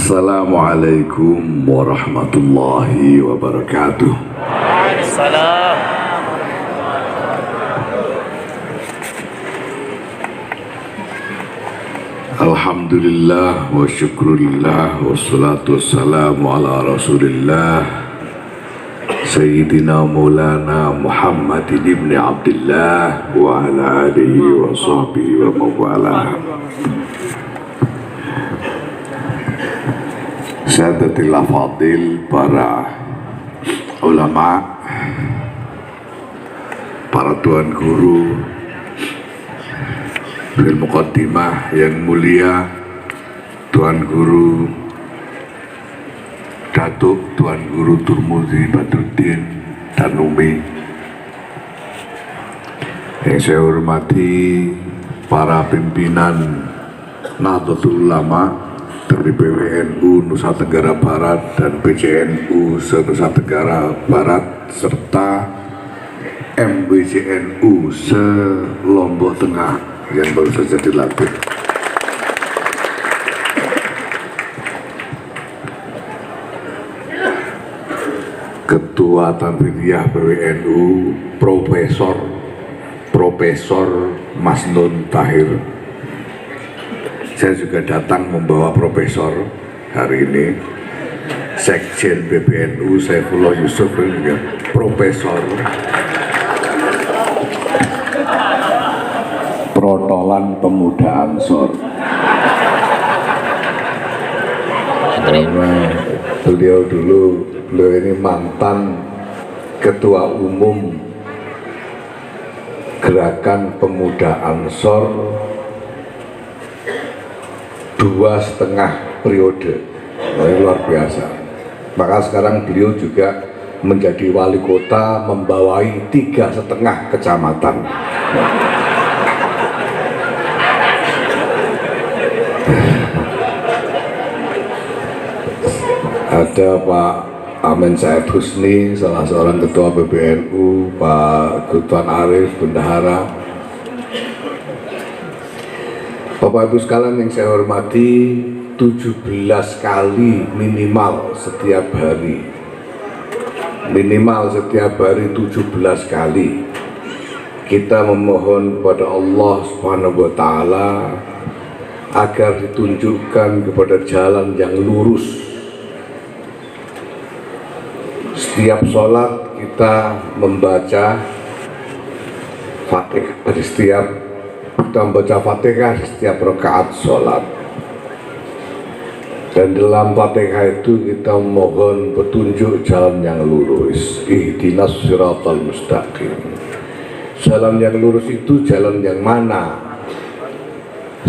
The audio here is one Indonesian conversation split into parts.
Assalamualaikum warahmatullahi wabarakatuh. Waalaikumsalam. Alhamdulillah wa syukurillah wassalatu wassalamu ala rasulillah Sayyidina Maulana Muhammadin ibn Abdullah wa ala alihi wa sahbihi wa mawala. Sadatil afadil, para ulama, para tuan guru, bil muqaddimah yang mulia Tuan Guru Datuk Tuan Guru Turmuzi Badruddin Danumi, yang saya hormati para pimpinan Nahdlatul Ulama dari PWNU Nusa Tenggara Barat dan PCNU se-Nusa Tenggara Barat serta MWCNU se-Lombok Tengah yang baru saja dilantik. Ketua Tanfidiyah PWNU Profesor Masnun Tahir. Saya juga datang membawa profesor hari ini. Sekjen PBNU Saifullah Yusuf juga profesor. Protolan Pemuda Ansor. Beliau ini mantan Ketua Umum Gerakan Pemuda Ansor 2,5 periode. Ini luar biasa. Maka sekarang beliau juga menjadi wali kota membawahi 3,5 kecamatan. Ada Pak Amin Said Husni, salah seorang ketua PBNU, Pak Gutuan Arif, bendahara. Bapak Ibu sekalian yang saya hormati, 17 kali minimal setiap hari. Minimal setiap hari 17 kali kita memohon kepada Allah Subhanahu wa taala agar ditunjukkan kepada jalan yang lurus. Setiap sholat kita membaca Fatihah, kita membaca Fatihah setiap rakaat sholat, dan dalam Fatihah itu kita mohon petunjuk jalan yang lurus. Ihdinas siratal mustaqim. Jalan yang lurus itu jalan yang mana?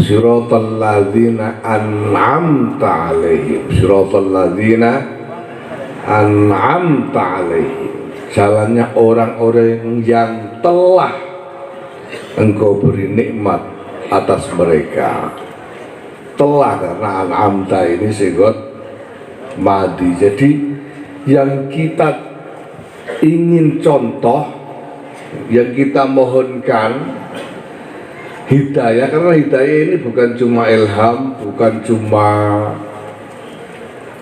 Siratal ladzina an'amta alaihim. Siratal ladzina an'amta alaihim. Jalannya orang-orang yang telah Engkau beri nikmat atas mereka. Telah, karena an'amta ini sigot madi. Jadi yang kita ingin contoh, yang kita mohonkan hidayah, karena hidayah ini bukan cuma ilham, bukan cuma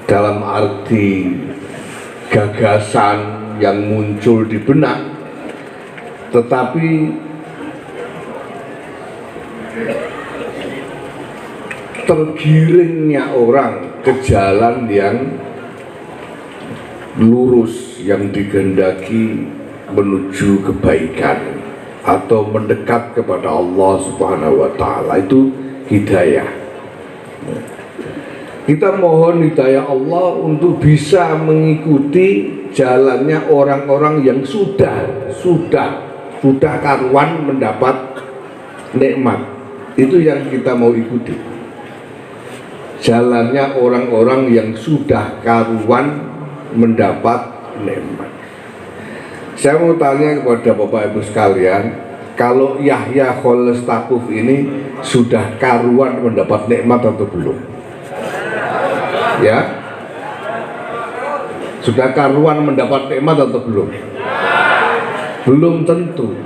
dalam arti gagasan yang muncul di benak, tetapi tergiringnya orang ke jalan yang lurus, yang digendaki menuju kebaikan atau mendekat kepada Allah Subhanahu wa taala, itu hidayah. Kita mohon hidayah Allah untuk bisa mengikuti jalannya orang-orang yang sudah karuan mendapat nikmat. Itu yang kita mau ikuti, jalannya orang-orang yang sudah karuan mendapat nikmat. Saya mau tanya kepada Bapak Ibu sekalian, kalau Yahya Khalil ini sudah karuan mendapat nikmat atau belum? Ya, sudah karuan mendapat nikmat atau belum? Belum tentu.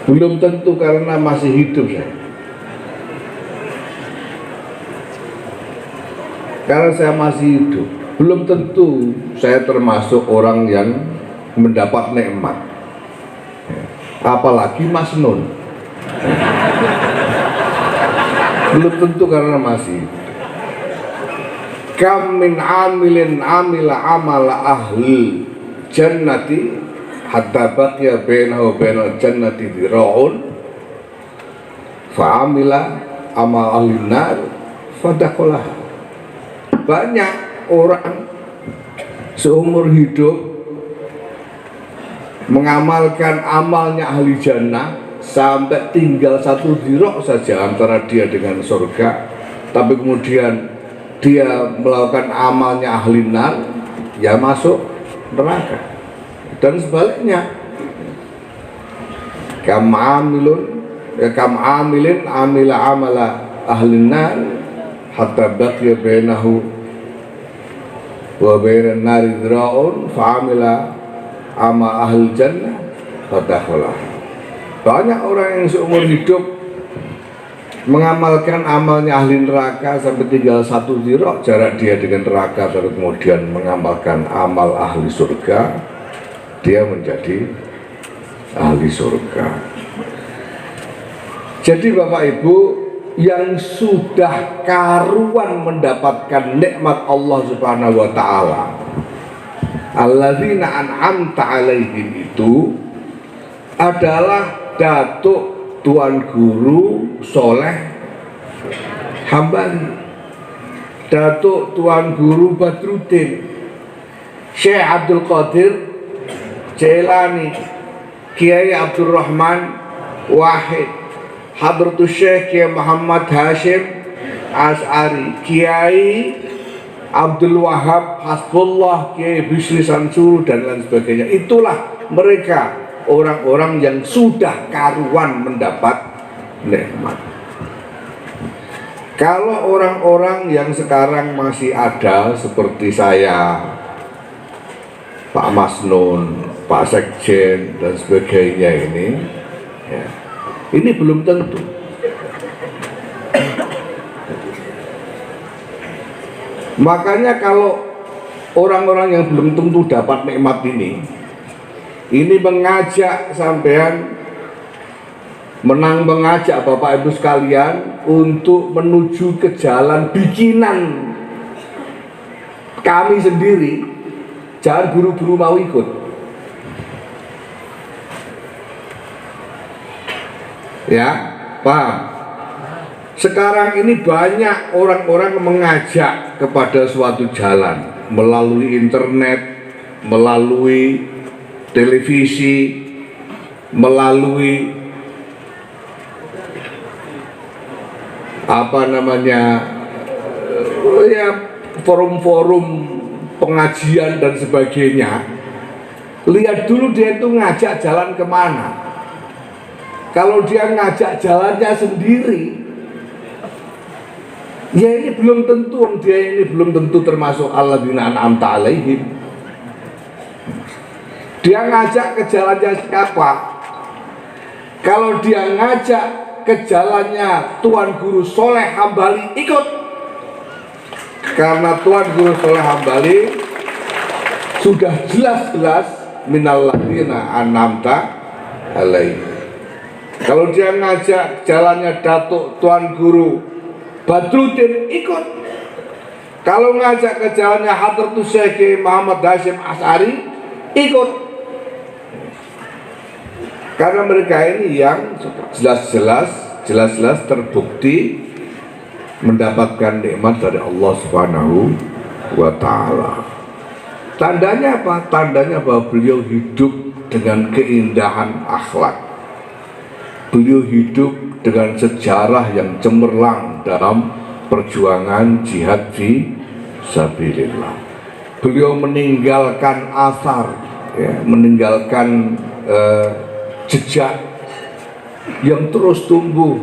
Belum tentu, karena masih hidup ya. Karena saya masih hidup, belum tentu saya termasuk orang yang mendapat nikmat. Apalagi Mas Nun. Belum tentu karena masih hidup. Kam min amilin amila amala ahli jannati hatta baqiya bainahu bainal jannati dira'un fa amila amal ahli nar fadakhalah. Banyak orang seumur hidup mengamalkan amalnya ahli jannah sampai tinggal satu dirok saja antara dia dengan surga, tapi kemudian dia melakukan amalnya ahli nar, ya masuk neraka. Dan sebaliknya, kam amilin amila amala ahli nar hatta baqiya bainahu wa bainan nari dzira'un fa amila ama ahli jannah fadakhalah. Banyak orang yang seumur hidup mengamalkan amalnya ahli neraka sampai tinggal satu zirok jarak dia dengan neraka, lalu kemudian mengamalkan amal ahli surga, dia menjadi ahli surga. Jadi Bapak Ibu, yang sudah karuan mendapatkan nikmat Allah Subhanahu wa taala, alladzina an'amta alaihim, itu adalah datuk Tuan Guru Soleh Hambali, Datuk Tuan Guru Badruddin, Syekh Abdul Qadir Jailani, Kiai Abdul Rahman Wahid, Hadratus Syekh Kiai Muhammad Hashim As'ari, Kiai Abdul Wahab Hasbullah, Kiai Bisri Samsul, dan lain sebagainya. Itulah mereka orang-orang yang sudah karuan mendapat nikmat. Kalau orang-orang yang sekarang masih ada seperti saya, Pak Masnun, Pak Sekjen, dan sebagainya ini, ya, ini belum tentu. Makanya kalau orang-orang yang belum tentu dapat nikmat ini mengajak sampean, mengajak Bapak Ibu sekalian untuk menuju ke jalan bikinan kami sendiri. Jangan buru-buru mau ikut. Ya, paham? Sekarang ini banyak orang-orang mengajak kepada suatu jalan melalui internet, melalui televisi, melalui ya, forum-forum pengajian dan sebagainya. Lihat dulu dia itu ngajak jalan kemana. Kalau dia ngajak jalannya sendiri, ya ini belum tentu, dia ini belum tentu termasuk alladzina an'amta alaihim. Dia ngajak ke jalannya siapa? Kalau dia ngajak ke jalannya Tuan Guru Soleh Hambali, ikut. Karena Tuan Guru Soleh Hambali sudah jelas-jelas minalladzina an'amta alaihim. Kalau dia ngajak jalannya Datuk Tuan Guru Badruddin, ikut. Kalau ngajak ke jalannya Hadratus Syekh Muhammad Hashim As'ari, ikut. Karena mereka ini yang jelas-jelas terbukti mendapatkan nikmat dari Allah Subhanahu wa taala. Tandanya apa? Tandanya bahwa beliau hidup dengan keindahan akhlak. Beliau hidup dengan sejarah yang cemerlang dalam perjuangan jihad fi sabilillah. Beliau meninggalkan asar, ya, meninggalkan jejak yang terus tumbuh.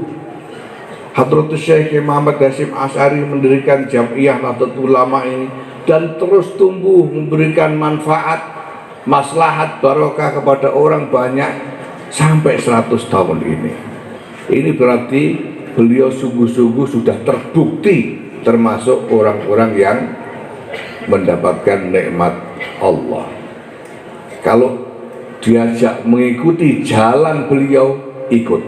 Hadratus Syekh Muhammad Hashim As'ari mendirikan Jam'iyah Nahdlatul Ulama ini dan terus tumbuh, memberikan manfaat, maslahat, barokah kepada orang banyak sampai 100 tahun ini. Ini berarti beliau sungguh-sungguh sudah terbukti termasuk orang-orang yang mendapatkan nikmat Allah. Kalau diajak mengikuti jalan beliau, ikut.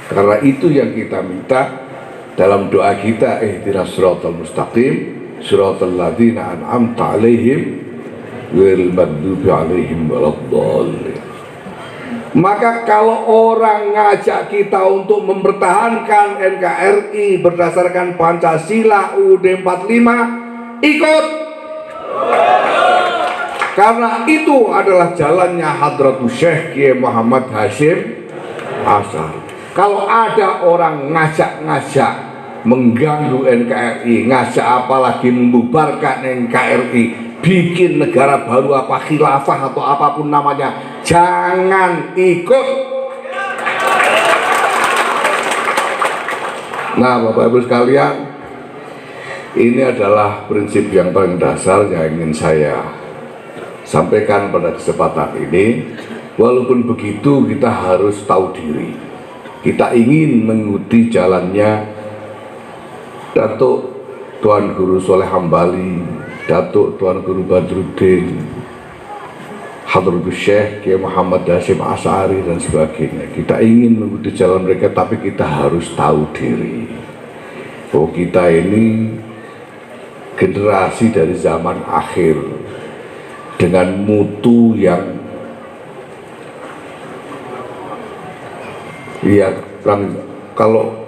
Karena itu yang kita minta dalam doa kita, ihdinas siratal mustaqim, siratal ladzina an'amta 'alaihim ghairil maghdubi 'alaihim waladdallin. Maka kalau orang ngajak kita untuk mempertahankan NKRI berdasarkan Pancasila UUD 45, ikut. Karena itu adalah jalannya Hadratus Syekh Kiai Muhammad Hasyim Asy'ari. Kalau ada orang ngajak-ngajak mengganggu NKRI, ngajak apalagi membubarkan NKRI, bikin negara baru apa khilafah atau apapun namanya, jangan ikut. Nah, Bapak Ibu sekalian, ini adalah prinsip yang paling dasar yang ingin saya sampaikan pada kesempatan ini. Walaupun begitu, kita harus tahu diri. Kita ingin mengikuti jalannya Datuk Tuan Guru Soleh Hambali, Datuk Tuan Guru Badruddin, Hadratus Syekh Kiai Muhammad Hasyim Asy'ari dan sebagainya. Kita ingin mengikuti jalan mereka, tapi kita harus tahu diri. Oh, kita ini generasi dari zaman akhir dengan mutu yang kalau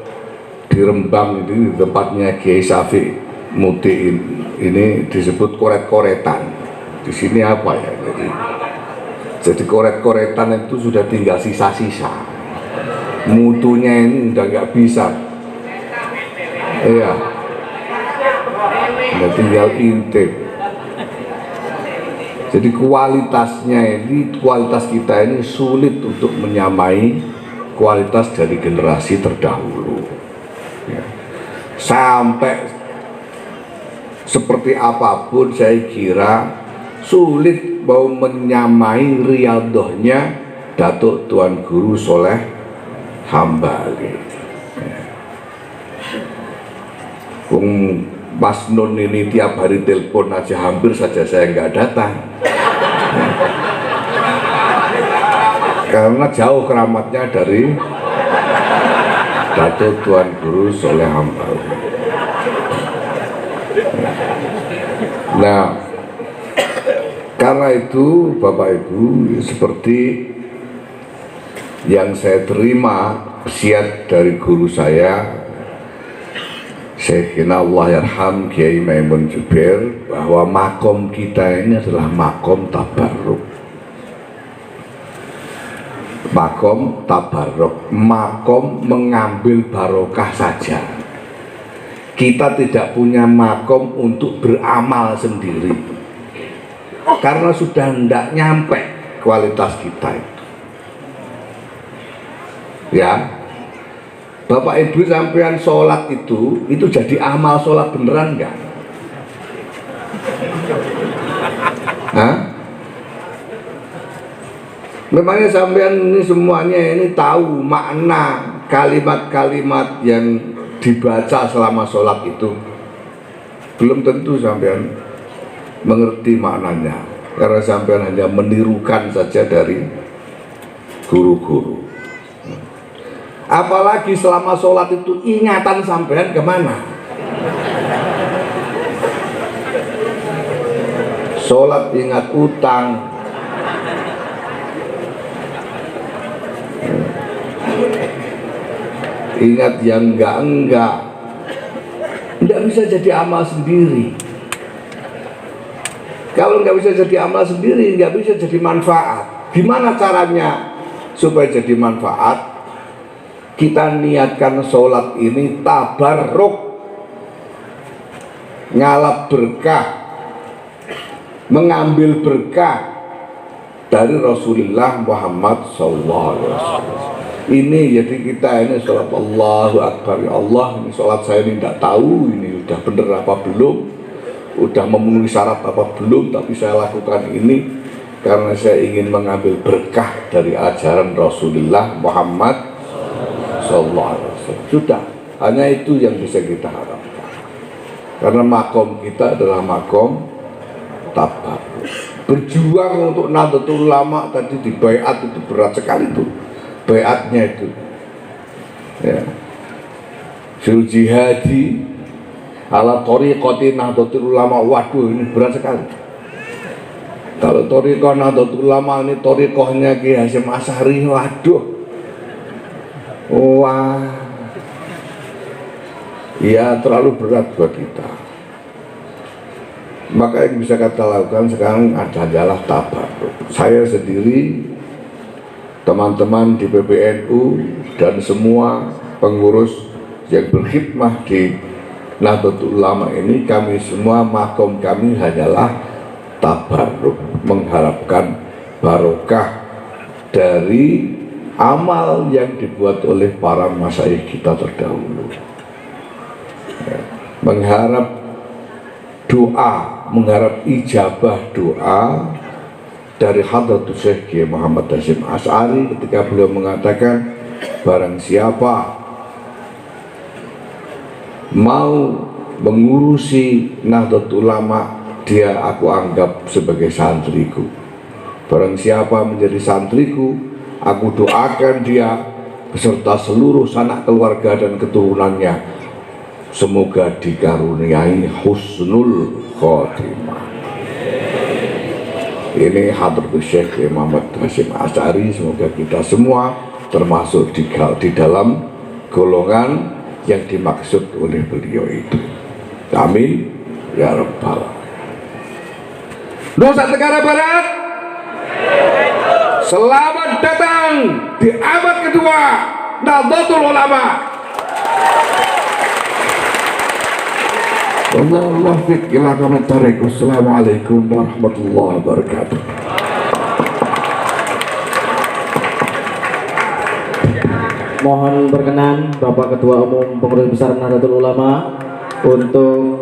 di Rembang itu tempatnya Kiai Syafiq Muti ini disebut koret-koretan. Di sini apa ya? Jadi koret-koretan itu sudah tinggal sisa-sisa. Mutunya ini udah nggak bisa. Iya. Udah tinggal intip. Jadi kualitas kita ini sulit untuk menyamai kualitas dari generasi terdahulu. Ya. Sampai seperti apapun saya kira sulit mau menyamai riyadhahnya Datuk Tuan Guru Soleh Hambali. Ya. Mas Nun ini tiap hari telepon aja hampir saja saya nggak datang. Karena jauh keramatnya dari Datuk Tuan Guru Soleh Hambali. Nah, karena itu Bapak Ibu, seperti yang saya terima wasiat dari guru saya Syekhina Allah Yarham Kiai Maimun Jubair, bahwa makom kita ini adalah makom tabarruk. Makom tabarruk, makom mengambil barokah saja. Kita tidak punya makom untuk beramal sendiri, karena sudah tidak nyampe kualitas kita itu. Ya, Bapak Ibu sampean sholat itu jadi amal sholat beneran enggak? Hah? Memangnya sampean ini semuanya ini tahu makna kalimat-kalimat yang dibaca selama sholat itu? Belum tentu sampean mengerti maknanya, karena sampean hanya menirukan saja dari guru-guru. Apalagi selama sholat itu ingatan sampean kemana? Sholat ingat utang, ingat yang enggak, tidak bisa jadi amal sendiri. Kalau nggak bisa jadi amal sendiri, nggak bisa jadi manfaat. Gimana caranya supaya jadi manfaat? Kita niatkan sholat ini tabarruk, ngalap berkah, mengambil berkah dari Rasulullah Muhammad SAW. Ini jadi kita ini sholat Allahu Akbar, ya Allah, ini sholat saya ini tidak tahu ini udah bener apa belum, udah memenuhi syarat apa belum, tapi saya lakukan ini karena saya ingin mengambil berkah dari ajaran Rasulullah Muhammad SAW. Sudah, hanya itu yang bisa kita harapkan. Karena makom kita adalah makom tabarruk. Berjuang untuk Nahdlatul Ulama tadi di baiat itu berat sekali tuh. Baiatnya itu. Ya. Sul jihadi ala thariqati Nahdlatul Ulama, waduh ini berat sekali. Kalau thariqah Nahdlatul Ulama ini thariqahnya Ki Hasyim Asy'ari, waduh. Wah. Ya terlalu berat buat kita. Maka yang bisa kita lakukan sekarang adalah tabarruk. Saya sendiri, teman-teman di PBNU dan semua pengurus yang berkhidmah di Nahdlatul Ulama ini, kami semua makom kami hanyalah tabarruk, mengharapkan barokah dari amal yang dibuat oleh para masyayikh kita terdahulu. Mengharap doa, mengharap ijabah doa dari Hadratus Syekh Kiai Muhammad Hasyim Asy'ari ketika beliau mengatakan, barang siapa mau mengurusi Nahdlatul Ulama, dia aku anggap sebagai santriku. Barang siapa menjadi santriku, aku doakan dia beserta seluruh sanak keluarga dan keturunannya semoga dikaruniai husnul khotimah. Ini Hadratus Syekh Muhammad Hasyim Asy'ari. Semoga kita semua termasuk di dalam golongan yang dimaksud oleh beliau itu. Amin ya rabbal alamin. Nusa Tenggara Barat, selamat datang di abad kedua Nahdlatul Ulama. Wallahu fiq ila qamit tariq. Wassalamualaikum warahmatullahi wabarakatuh. Mohon berkenan Bapak Ketua Umum Pengurus Besar Nahdlatul Ulama untuk